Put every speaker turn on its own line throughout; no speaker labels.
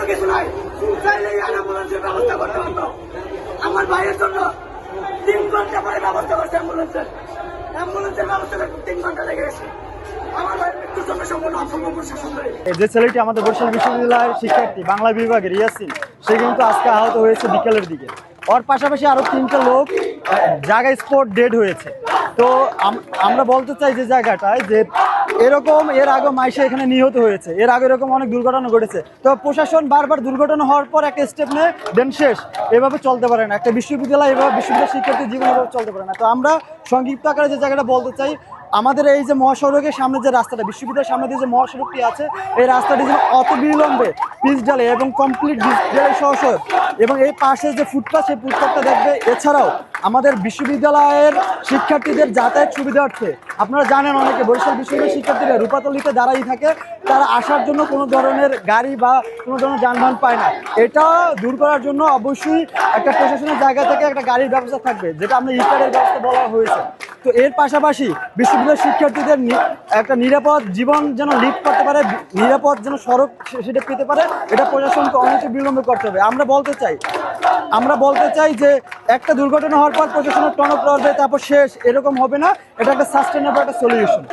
কিছু নাই, চাইলেই অ্যাম্বুলেন্সের ব্যবস্থা করতে পারতো। আমার ভাইয়ের জন্য 3 ঘন্টা পরে ব্যবস্থা করছে অ্যাম্বুলেন্সের ব্যবস্থা করতে 3 ঘন্টা লেগে গেছে। আমার ভাইয়ের মৃত্যুর জন্য সম্পূর্ণ অসম্ভব প্রশাসন করে।
যে ছেলেটি আমাদের বরিশাল বিশ্ববিদ্যালয়ের শিক্ষার্থী বাংলা বিভাগের ইয়াসিন, সে কিন্তু আজকে আহত হয়েছে বিকেলের দিকে। ওর পাশাপাশি আরো 3টা লোক জায়গায় স্পট ডেড হয়েছে। তো আমরা বলতে চাই যে জায়গাটায় যে এরকম এর আগে মাইশা এখানে নিহত হয়েছে, এর আগে এরকম অনেক দুর্ঘটনা ঘটেছে। তো প্রশাসন বারবার দুর্ঘটনা হওয়ার পর একটা স্টেপ নেয়, দেন শেষ। এভাবে চলতে পারে না একটা বিশ্ববিদ্যালয়, এভাবে বিশ্ববিদ্যালয় শিক্ষার্থী জীবন এভাবে চলতে পারে না। তো আমরা সংক্ষিপ্ত আকারে যে জায়গাটা বলতে চাই, আমাদের এই যে মহাসড়কের সামনে যে রাস্তাটা, বিশ্ববিদ্যালয়ের সামনে দিয়ে যে মহাসড়কটি আছে, এই রাস্তাটি যেন অত বিলম্বে পিচ ঢালে এবং কমপ্লিট ঢালে সহ এবং এই পাশে যে ফুটপাথ, সেই ফুটপাথটা দেখবে। এছাড়াও আমাদের বিশ্ববিদ্যালয়ের শিক্ষার্থীদের যাতায়াত সুবিধার্থে, আপনারা জানেন অনেকে বরিশাল বিশ্ববিদ্যালয়ের শিক্ষার্থীরা রূপাতলিতে দাঁড়াই থাকে, তারা আসার জন্য কোনো ধরনের গাড়ি বা কোনো ধরনের যানবাহন পায় না। এটা দূর করার জন্য অবশ্যই একটা প্রশাসনের জায়গা থেকে একটা গাড়ির ব্যবস্থা থাকবে, যেটা আমরা ইকারের ব্যবস্থা বলা হয়েছে। তো এর পাশাপাশি বিশ্ববিদ্যালয়ের শিক্ষার্থীদের একটা নিরাপদ জীবন যেন লিড করতে পারে, নিরাপদ যেন সড়ক সেটা পেতে পারে, এটা প্রশাসনকে অনেকটা বিলম্ব করতে হবে। আমরা বলতে চাই যে একটা দুর্ঘটনা হওয়ার পর প্রশাসনের টনক লড়বে, তারপর শেষ, এরকম হবে না। এটা একটা সাস্টেনেবল একটা সলিউশন।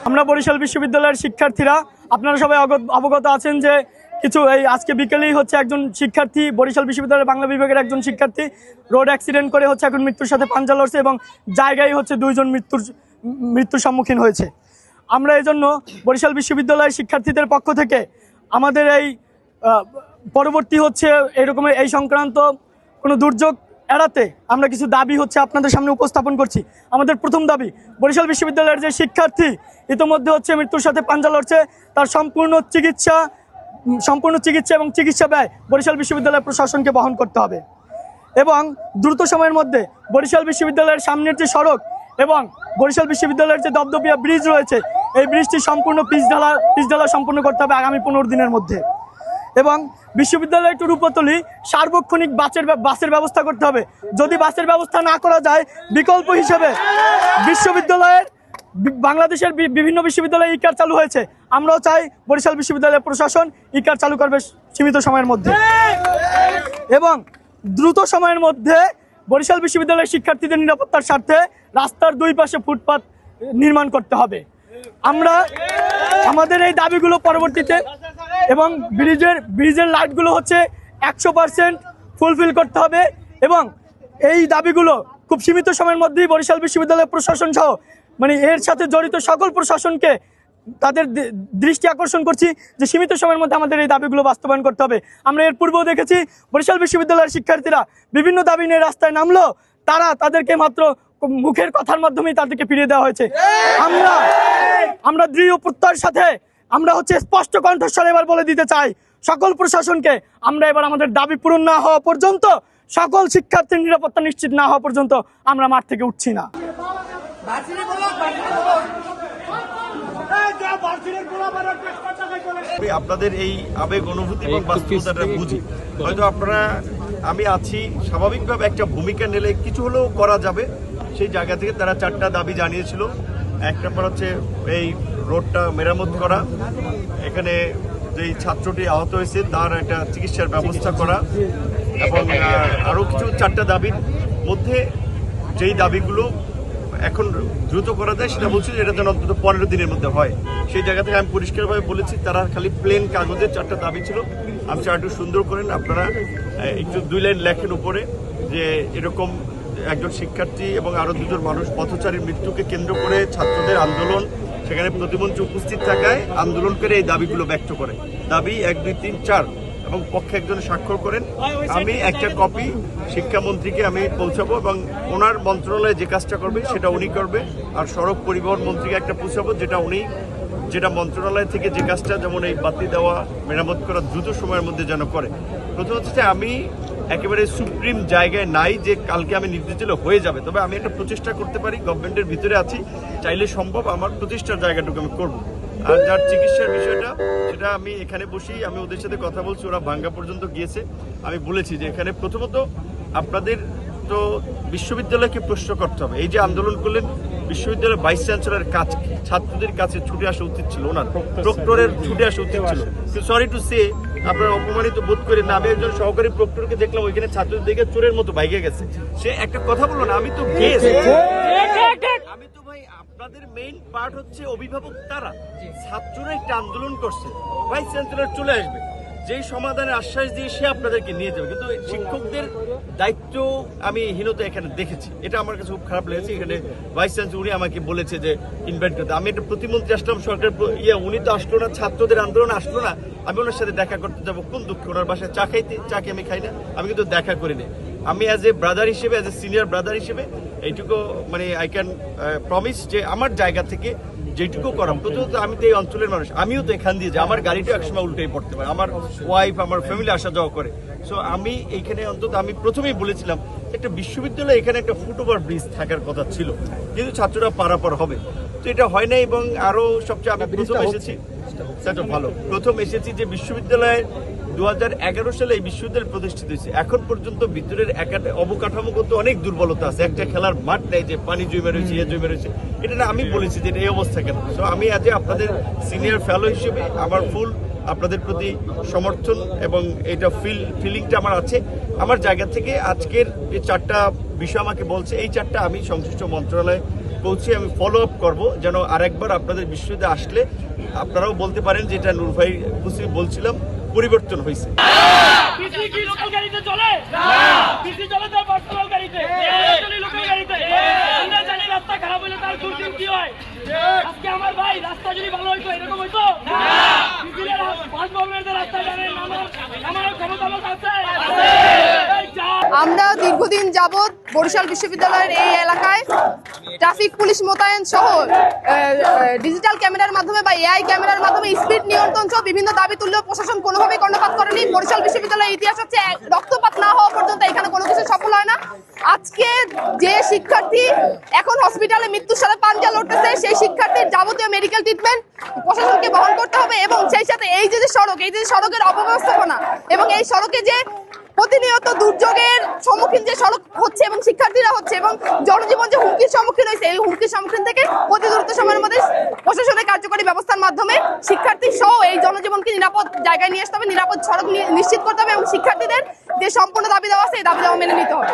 আমরা বরিশাল বিশ্ববিদ্যালয়ের শিক্ষার্থীরা, আপনারা সবাই অবগত আছেন যে এই আজকে বিকেলেই একজন শিক্ষার্থী, বরিশাল বিশ্ববিদ্যালয়ের বাংলা বিভাগের একজন শিক্ষার্থী রোড অ্যাক্সিডেন্ট করে এখন মৃত্যুর সাথে পাঞ্জা লড়ছে এবং জায়গায় 2 জন মৃত্যুর সম্মুখীন হয়েছে। আমরা এই জন্য বরিশাল বিশ্ববিদ্যালয়ের শিক্ষার্থীদের পক্ষ থেকে আমাদের এই পরবর্তী এরকম এই সংক্রান্ত কোনো দুর্যোগ এড়াতে আমরা কিছু দাবি আপনাদের সামনে উপস্থাপন করছি। আমাদের প্রথম দাবি, বরিশাল বিশ্ববিদ্যালয়ের যে শিক্ষার্থী ইতিমধ্যে মৃত্যুর সাথে পাঞ্জা লড়ছে, তার সম্পূর্ণ চিকিৎসা এবং চিকিৎসা ব্যয় বরিশাল বিশ্ববিদ্যালয় প্রশাসনকে বহন করতে হবে এবং দ্রুত সময়ের মধ্যে বরিশাল বিশ্ববিদ্যালয়ের সামনের যে সড়ক এবং বরিশাল বিশ্ববিদ্যালয়ের যে দপদপিয়া ব্রিজ রয়েছে, এই ব্রিজটি সম্পূর্ণ পিচ ঢালা সম্পূর্ণ করতে হবে আগামী 15 দিনের মধ্যে এবং বিশ্ববিদ্যালয় টু রূপাতলী সার্বক্ষণিক বাসের ব্যবস্থা করতে হবে। যদি বাসের ব্যবস্থা না করা যায়, বিকল্প হিসেবে বাংলাদেশের বিভিন্ন বিশ্ববিদ্যালয়ে ইকার চালু হয়েছে, আমরাও চাই বরিশাল বিশ্ববিদ্যালয়ের প্রশাসন ইকার চালু করবে সীমিত সময়ের মধ্যে এবং দ্রুত সময়ের মধ্যে বরিশাল বিশ্ববিদ্যালয়ের শিক্ষার্থীদের নিরাপত্তার স্বার্থে রাস্তার 2 পাশে ফুটপাত নির্মাণ করতে হবে। আমরা আমাদের এই দাবিগুলো পরবর্তীতে এবং ব্রিজের লাইটগুলো 100% ফুলফিল করতে হবে এবং এই দাবিগুলো খুব সীমিত সময়ের মধ্যেই বরিশাল বিশ্ববিদ্যালয়ের প্রশাসন সহ এর সাথে জড়িত সকল প্রশাসনকে তাদের দৃষ্টি আকর্ষণ করছি যে সীমিত সময়ের মধ্যে আমাদের এই দাবিগুলো বাস্তবায়ন করতে হবে। আমরা এর পূর্বেও দেখেছি বরিশাল বিশ্ববিদ্যালয়ের শিক্ষার্থীরা বিভিন্ন দাবি নিয়ে রাস্তায় নামলো, তাদেরকে মাত্র মুখের কথার মাধ্যমেই তাদেরকে ফিরিয়ে দেওয়া হয়েছে। আমরা দৃঢ় প্রত্যয়ের সাথে আমরা স্পষ্ট কণ্ঠস্বরে এবার বলে দিতে চাই সকল প্রশাসনকে, আমরা এবার আমাদের দাবি পূরণ না হওয়া পর্যন্ত, সকল শিক্ষার্থীর নিরাপত্তা নিশ্চিত না হওয়া পর্যন্ত আমরা মাঠ থেকে উঠছি না।
আপনাদের এই আবেগ অনুভূতি এবং বাস্তবতাটা বুঝি, হয়তো আমি আছি স্বাভাবিকভাবে একটা ভূমিকা নিলে কিছু হলেও করা যাবে। সেই জায়গা থেকে তারা 4টা দাবি জানিয়েছিল। এক নম্বর এই রোডটা মেরামত করা, এখানে যেই ছাত্রটি আহত হয়েছে তার একটা চিকিৎসার ব্যবস্থা করা এবং আরও কিছু 4টা দাবির মধ্যে যেই দাবিগুলো এখন দ্রুত করা যায় সেটা বলছি, এটা যেন অন্তত 15 দিনের মধ্যে হয়। সেই জায়গা থেকে আমি পরিষ্কারভাবে বলেছি, তারা খালি প্লেন কাগজের 4টা দাবি ছিল। আমি চাই একটু সুন্দর করেন, আপনারা একটু 2 লাইন লেখেন উপরে যে এরকম একজন শিক্ষার্থী এবং আরও 2 জন মানুষ পথচারীর মৃত্যুকে কেন্দ্র করে ছাত্রদের আন্দোলন, সেখানে প্রতিমন্ত্রী উপস্থিত থাকায় আন্দোলন করে এই দাবিগুলো ব্যক্ত করে। দাবি 1, 2, 3, 4 এবং পক্ষে একজন স্বাক্ষর করেন। আমি একটা কপি শিক্ষামন্ত্রীকে আমি পৌঁছাবো এবং ওনার মন্ত্রণালয়ে যে কাজটা করবে সেটা উনি করবে, আর সড়ক পরিবহন মন্ত্রীকে একটা পৌঁছাবো যেটা মন্ত্রণালয় থেকে যে কাজটা, যেমন এই বাতি দেওয়া, মেরামত করা দ্রুত সময়ের মধ্যে যেন করে। প্রথম আমি একেবারে সুপ্রিম জায়গায় নাই যে কালকে আমি নির্দেশ দিলে হয়ে যাবে, তবে আমি একটা প্রচেষ্টা করতে পারি, গভর্নমেন্টের ভিতরে আছি, চাইলে সম্ভব, আমার প্রচেষ্টার জায়গাটুকু আমি করবো। আর যার চিকিৎসার বিষয়টা, সেটা আমি এখানে বসেই আমি ওদের সাথে কথা বলছি, ওরা ভাঙ্গা পর্যন্ত গিয়েছে। আমি বলেছি যে এখানে প্রথমত আপনাদের তো তো বিশ্ববিদ্যালয়কে প্রশ্ন করতে হবে। এই যে আন্দোলন করলেন, বিশ্ববিদ্যালয়ের ভাইস চ্যান্সেলরের কাছে, ছাত্রদের কাছে ছুটে আসা উচিত ছিল, ওনার প্রক্টরের ছুটে আসা উচিত ছিল। সরি টু সে, আপনারা অপমানিত বোধ করেন না। আমি একজন সহকারী প্রক্টরকে দেখলাম ওইখানে ছাত্রদের দিকে চোরের মতো বাইকে গেছে। সে একটা কথা বললো না, আমি তো গেছি, আমি তো ভাই আপনাদের মেইন পার্ট হচ্ছে অভিভাবক, তারা ছাত্ররা একটা আন্দোলন করছে, ভাইস চ্যান্সেলর চলে আসবে, যেই সমাধানের আশ্বাস দিয়ে সে আপনাদেরকে নিয়ে যাবে। কিন্তু শিক্ষকদের দায়িত্ব আমি হীনতা এখানে দেখেছি, এটা আমার কাছে খুব খারাপ লেগেছে। এখানে ভাইস চ্যান্সেলর উনি আমাকে বলেছে যে ইনভাইট করতে, আমি একটা প্রতিমন্ত্রী আসলাম সরকার, উনি তো আসলো না, ছাত্রদের আন্দোলন আসলো না, আমি ওনার সাথে দেখা করতে যাবো, কোন দুঃখে। ওনার বাসায় চা খাইতে, চা কি আমি খাই না, আমি কিন্তু দেখা করিনি। আমি অ্যাজ এ ব্রাদার হিসেবে, অ্যাজ এ সিনিয়র ব্রাদার হিসেবে এইটুকু মানে আই ক্যান প্রমিস যে আমার জায়গা থেকে যেটুকু করাম। প্রথমত আমি তো এই অঞ্চলের মানুষ, আমিও তো এখান দিয়ে যাই, আমার গাড়িটা একসময় উল্টেই পড়তে পারে, আমার ওয়াইফ আমার ফ্যামিলি আসা যাওয়া করে। সো আমি এইখানে অন্তত আমি প্রথমেই বলেছিলাম একটা বিশ্ববিদ্যালয়, এখানে একটা ফুটওভার ব্রিজ থাকার কথা ছিল, কিন্তু ছাত্ররা পারাপার হবে, তো এটা হয় না। এবং আরো সবচেয়ে আমি প্রথম এসেছি, সেটা ভালো, প্রথম এসেছি যে বিশ্ববিদ্যালয়ে 2011 সালে এই বিশ্ববিদ্যালয় প্রতিষ্ঠিত হয়েছে। এখন পর্যন্ত ভিতরের অবকাঠামোগত অনেক দুর্বলতা আছে, একটা খেলার মাঠ নেই, যে পানি জমে রয়েছে, জমে রয়েছে, এটা না আমি বলেছি যে এই অবস্থা কেন। তো আমি আজ আপনাদের সিনিয়র ফেলো হিসেবে আমার ফুল আপনাদের প্রতি সমর্থন এবং এটা ফিলিংটা আমার আছে। আমার জায়গা থেকে আজকের যে 4টা বিষয় আমাকে বলছে, এই 4টা আমি সংশ্লিষ্ট মন্ত্রণালয়ে পৌঁছে আমি ফলো আপ করবো, যেন আরেকবার আপনাদের বিশ্ববিদ্যালয়ে আসলে আপনারাও বলতে পারেন যে এটা নূর ভাই উপস্থিত বলছিলাম, পরিবর্তন হয়েছে।
বিসি কি লোকাল গাড়িতে চলে? না, বিসি চলে তার পার্সোনাল গাড়িতে, চলে লোকাল গাড়িতে। আমরা জানি রাস্তা খারাপ হলে তার দুর্দিন কি হয়। আজকে আমার ভাই রাস্তা যদি ভালো হইতো এরকম হইতো না। বিসির পাঁচ ভবনের রাস্তা জানেন, আমার ক্ষমতা আছে।
আমরা দীর্ঘদিন যাবৎ বরিশাল বিশ্ববিদ্যালয়ের এই এলাকায় ট্রাফিক পুলিশ মোতায়েন সহ ডিজিটাল ক্যামেরার মাধ্যমে বা এআই ক্যামেরার মাধ্যমে স্পিড নিয়ন্ত্রণ সহ বিভিন্ন দাবি তুললেও প্রশাসন কোনোভাবেই কর্ণপাত করেনি। বরিশাল বিশ্ববিদ্যালয়ের ইতিহাস হচ্ছে রক্তপাত না হওয়া পর্যন্ত এখানে কোনো কিছু সফল হয় না। আজকে যে শিক্ষার্থী এখন হসপিটালে মৃত্যুর সাথে পাঞ্জা লড়তেছে, সেই শিক্ষার্থীর যাবতীয় মেডিকেল ট্রিটমেন্ট প্রশাসনকে বহন করতে হবে। এবং সেই সাথে এই যে সড়কের অব্যবস্থাপনা এবং এই সড়কে যে প্রতিনিয়ত দুর্যোগের সম্মুখীন যে সড়ক হচ্ছে এবং শিক্ষার্থীরা হচ্ছে এবং জনজীবন যে হুমকির সম্মুখীন হয়েছে, এই হুমকির সম্মুখীন থেকে অতি দ্রুত সময়ের মধ্যে প্রশাসনের কার্যকরী ব্যবস্থার মাধ্যমে শিক্ষার্থী সহ এই জনজীবনকে নিরাপদ জায়গায় নিয়ে আসতে হবে, নিরাপদ সড়ক নিশ্চিত করতে হবে এবং শিক্ষার্থীদের যে সম্পূর্ণ দাবি দেওয়া আছে এই দাবি দেওয়া মেনে নিতে হবে।